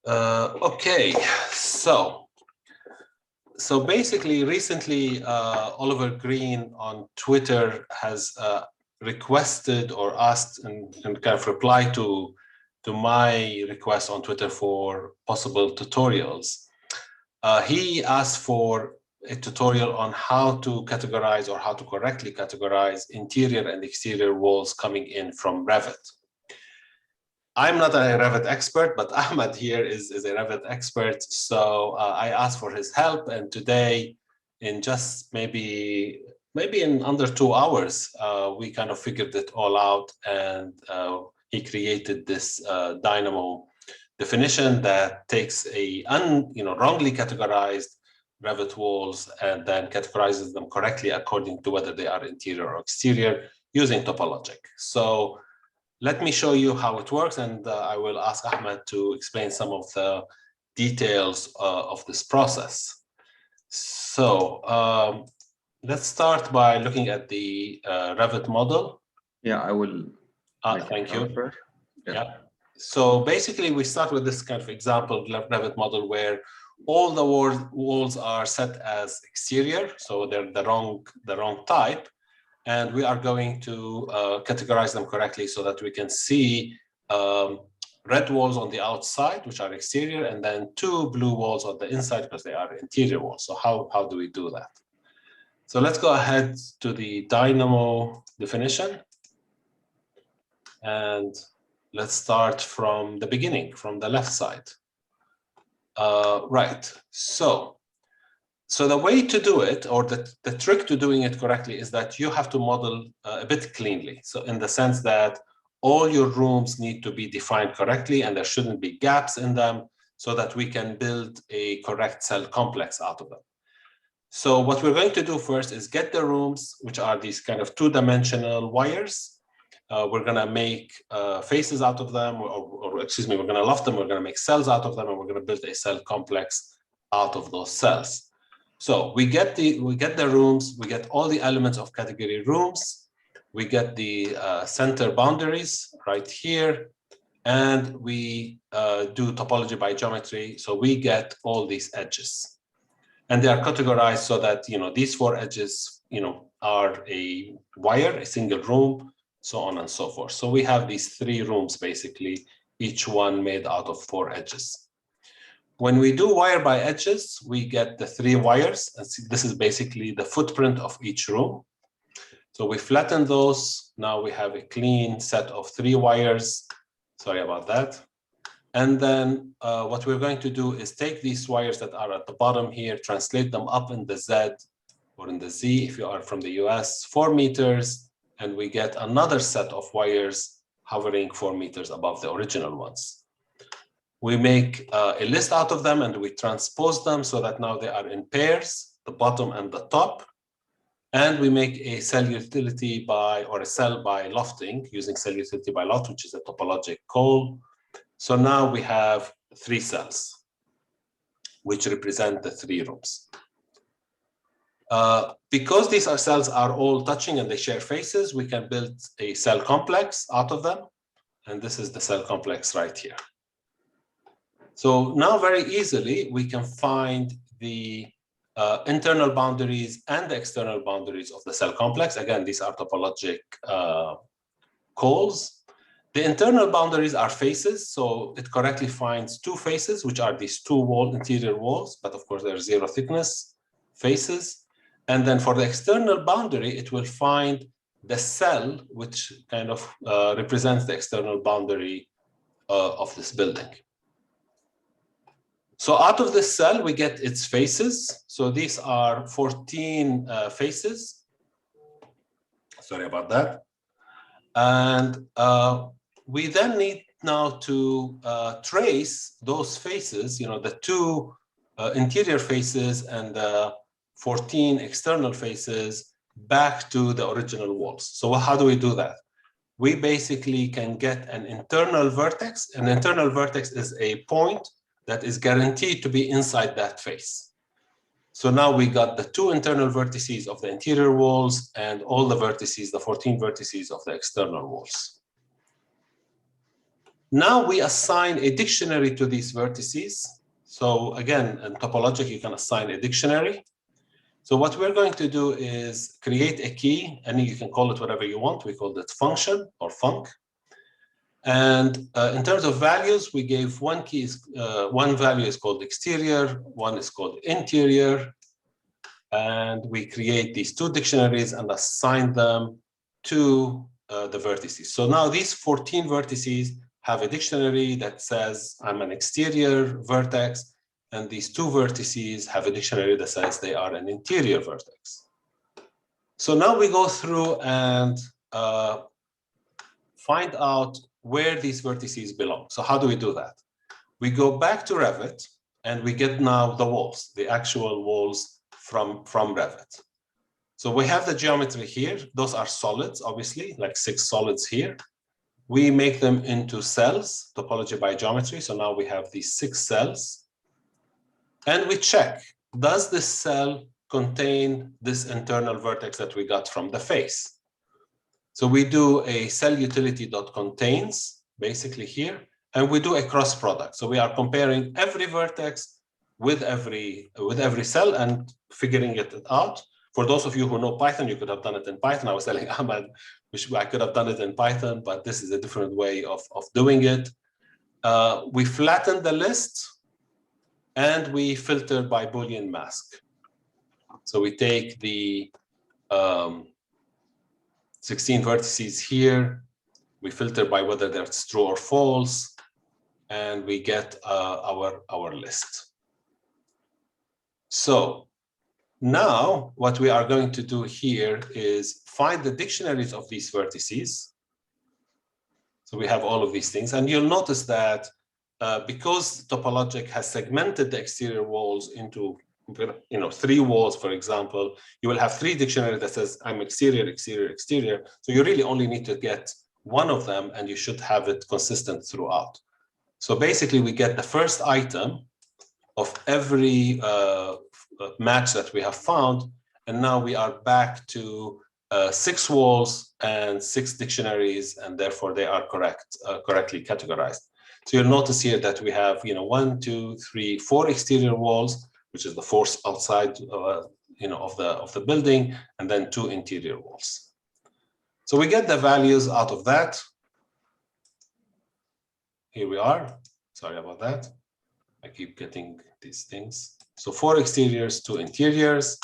Okay, so basically, recently, Oliver Green on Twitter has requested or asked and kind of replied to my request on Twitter for possible tutorials. He asked for a tutorial on how to categorize or how to correctly categorize interior and exterior walls coming in from Revit. I'm not a Revit expert, but Ahmed here is a Revit expert. So I asked for his help. And today, in just maybe in under 2 hours, we kind of figured it all out. And he created this Dynamo definition that takes a wrongly categorized Revit walls and then categorizes them correctly according to whether they are interior or exterior using Topologic. So let me show you how it works, and I will ask Ahmed to explain some of the details of this process. So let's start by looking at the Revit model. Yeah, I will. Thank you. Yeah. So basically, we start with this kind of example Revit model where all the walls are set as exterior, so they're the wrong type. And we are going to categorize them correctly so that we can see red walls on the outside, which are exterior, and then 2 blue walls on the inside because they are interior walls. So how do we do that? So let's go ahead to the Dynamo definition. And let's start from the beginning, from the left side. Right. So the way to do it, or the trick to doing it correctly, is that you have to model a bit cleanly. So in the sense that all your rooms need to be defined correctly and there shouldn't be gaps in them so that we can build a correct cell complex out of them. So what we're going to do first is get the rooms, which are these kind of 2-dimensional wires. We're going to make faces out of them, or excuse me, we're going to loft them, we're going to make cells out of them, and we're going to build a cell complex out of those cells. So we get the rooms, we get all the elements of category rooms, we get the center boundaries right here, and we do topology by geometry. So we get all these edges, and they are categorized so that these 4 edges are a wire, a single room, so on and so forth. So we have these 3 rooms basically, each one made out of 4 edges. When we do wire by edges, we get the 3 wires. And see, this is basically the footprint of each room. So we flatten those. Now we have a clean set of 3 wires. Sorry about that. And then what we're going to do is take these wires that are at the bottom here, translate them up in the Z or in the Z if you are from the US, 4 meters, and we get another set of wires hovering 4 meters above the original ones. We make a list out of them and we transpose them so that now they are in pairs, the bottom and the top. And we make a cell utility or a cell by lofting using cell utility by loft, which is a topologic call. So now we have 3 cells, which represent the 3 rooms. Because these cells are all touching and they share faces, we can build a cell complex out of them. And this is the cell complex right here. So now very easily, we can find the internal boundaries and the external boundaries of the cell complex. Again, these are topologic calls. The internal boundaries are faces. So it correctly finds 2 faces, which are these 2 interior walls, but of course they're 0 thickness faces. And then for the external boundary, it will find the cell, which kind of represents the external boundary of this building. So out of this cell, we get its faces. So these are 14 faces. Sorry about that. And we then need now to trace those faces, the 2 interior faces and the 14 external faces back to the original walls. So how do we do that? We basically can get an internal vertex. An internal vertex is a point that is guaranteed to be inside that face. So now we got the 2 internal vertices of the interior walls and all the vertices, the 14 vertices of the external walls. Now we assign a dictionary to these vertices. So again, in Topologic, you can assign a dictionary. So what we're going to do is create a key, and you can call it whatever you want. We called it function or func. And in terms of values, we gave one key, one value is called exterior, one is called interior. And we create these two dictionaries and assign them to the vertices. So now these 14 vertices have a dictionary that says I'm an exterior vertex, and these two vertices have a dictionary that says they are an interior vertex. So now we go through and find out where these vertices belong. So how do we do that? We go back to Revit and we get now the walls, the actual walls from Revit. So we have the geometry here. Those are solids, obviously, like 6 solids here. We make them into cells, topology by geometry. So now we have these 6 cells. And we check, does this cell contain this internal vertex that we got from the face? So we do a cell utility.contains, basically here, and we do a cross product. So we are comparing every vertex with every cell and figuring it out. For those of you who know Python, you could have done it in Python. I was telling Ahmed, I could have done it in Python, but this is a different way of doing it. We flatten the list and we filter by Boolean mask. So we take the 16 vertices here, we filter by whether that's true or false, and we get our list. So now what we are going to do here is find the dictionaries of these vertices. So we have all of these things, and you'll notice that because Topologic has segmented the exterior walls into 3 walls, for example, you will have 3 dictionaries that says I'm exterior, exterior, exterior. So you really only need to get one of them, and you should have it consistent throughout. So basically, we get the first item of every match that we have found, and now we are back to 6 walls and 6 dictionaries, and therefore they are correctly categorized. So you'll notice here that we have 1, 2, 3, 4 exterior walls, which is the force outside of the building, and then 2 interior walls. So we get the values out of that. Here we are. Sorry about that. I keep getting these things. So 4 exteriors, 2 interiors.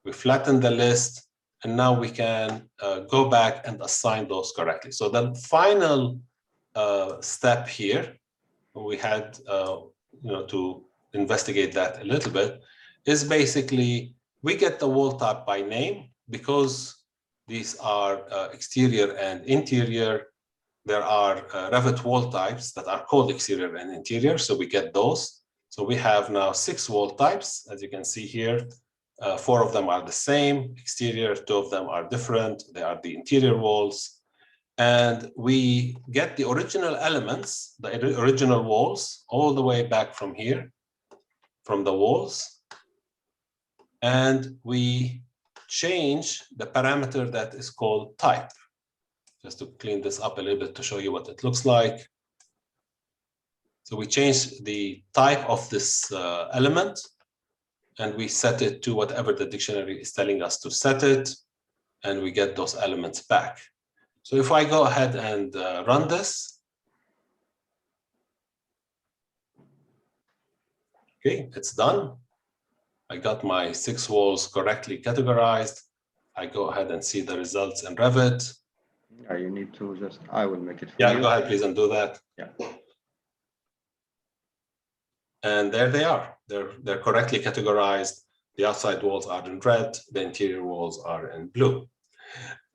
We flatten the list, and now we can go back and assign those correctly. So the final step here, we had to investigate that a little bit, is basically we get the wall type by name. Because these are exterior and interior, there are Revit wall types that are called exterior and interior, so we get those. So we have now 6 wall types, as you can see here. 4 of them are the same exterior, 2 of them are different. They are the interior walls. And we get the original elements, the original walls, all the way back from here, from the walls. And we change the parameter that is called type. Just to clean this up a little bit to show you what it looks like. So we change the type of this element, and we set it to whatever the dictionary is telling us to set it, and we get those elements back. So if I go ahead and run this, okay, it's done. I got my 6 walls correctly categorized. I go ahead and see the results in Revit. Yeah, you need to just, I will make it for you. you. Go ahead, please, and do that. Yeah. And there they are. They're correctly categorized. The outside walls are in red. The interior walls are in blue.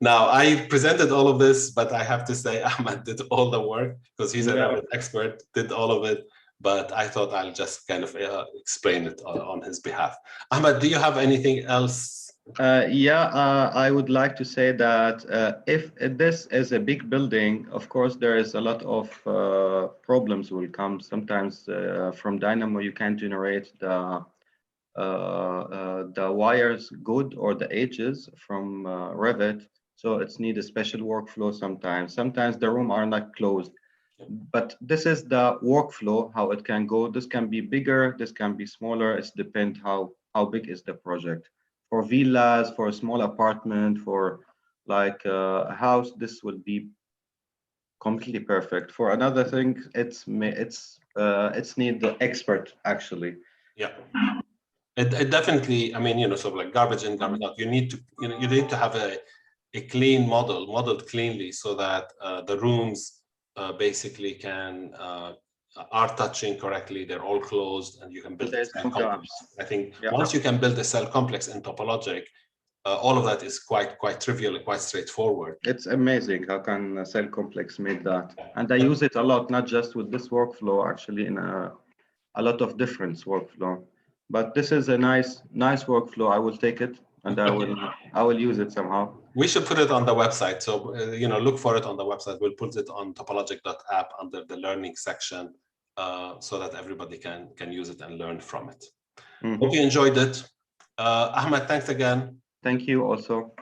Now, I presented all of this, but I have to say Ahmed did all the work because he's a Revit expert, did all of it. But I thought I'll just kind of explain it on his behalf. Ahmed, do you have anything else? I would like to say that if this is a big building, of course, there is a lot of problems will come. Sometimes from Dynamo, you can generate the wires good or the edges from Revit. So it's need a special workflow sometimes. Sometimes the room are not closed. But this is the workflow, how it can go. This can be bigger, this can be smaller. It depends how big is the project. For villas, for a small apartment, for like a house, this will be completely perfect. For another thing, it's need the expert actually. Yeah. It definitely, I mean, sort of like garbage in, garbage out. You need to, you need to have a clean modeled cleanly, so that the rooms basically are touching correctly. They're all closed, and you can build a cell complex. I think once you can build a cell complex in Topologic, all of that is quite trivial and quite straightforward. It's amazing how can a cell complex make that, and I use it a lot, not just with this workflow, actually in a lot of different workflow. But this is a nice workflow. I will take it and I will use it somehow. We should put it on the website. So look for it on the website. We'll put it on topologic.app under the learning section, so that everybody can use it and learn from it. Hope you enjoyed it. Ahmed, thanks again. Thank you also.